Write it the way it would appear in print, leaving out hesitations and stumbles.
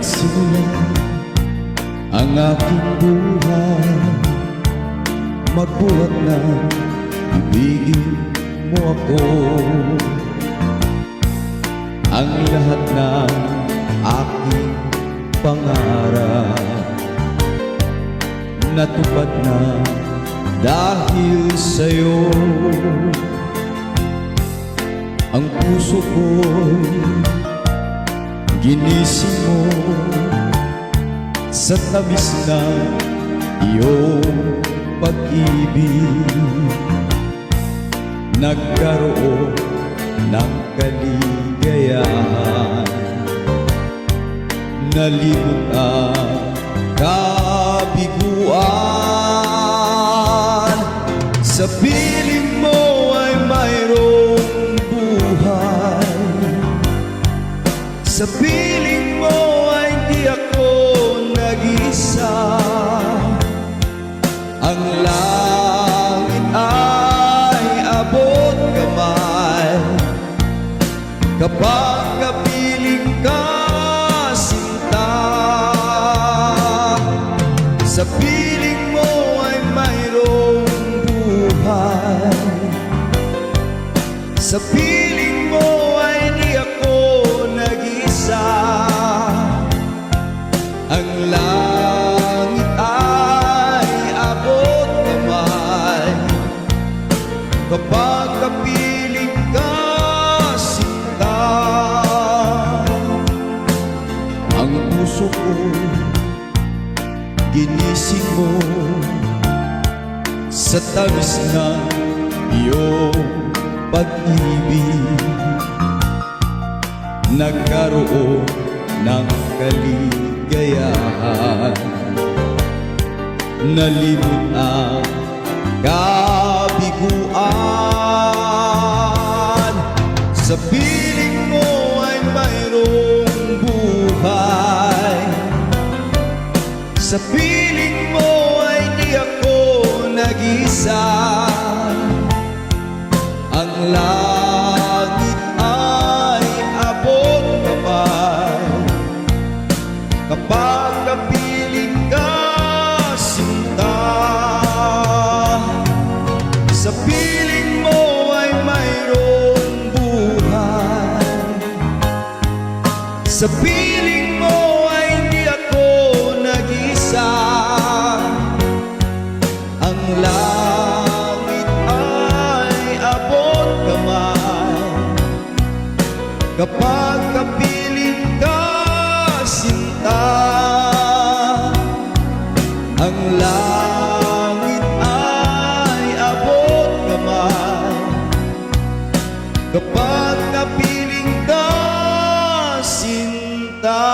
nagsimula ang aking buhay, magbuhat na ibigin mo ako. Ang lahat ng aking pangarap natupad na dahil sa'yo. Ang puso ko'y ginising mo sa tamis ng iyong pag-ibig. Nagkaroon ng kaligayahan, nalimot ang kabiguan. Sa piling mo ay mayroong buhay, sa piling mo ay di ako nag-isa. Ang langit ay abot kamay kapag kapiling ka, sinta. Sa piling mo ay mayroong buhay, sa piling mo ay di ako nag-isa. Ang langit ay abot kamay kapag kapiling ka, sinta. Ang puso ko ginising mo sa tamis ng iyong pag-ibig. Nagkaroon ng kaligayahan, nalimot ang kabiguan. Sa piling mo ay mayroong buhay, sa piling mo ay di ako nag-isa. Ang langit ay abot kamay kapag kapiling ka, sinta. Sa piling mo ay mayroong buhay, sa piling mo ay di ako nag-isa. Ang langit ay abot kamay kapag kapiling ka, sinta. Ang langit ay abot kamay kapag kapiling ka, sinta.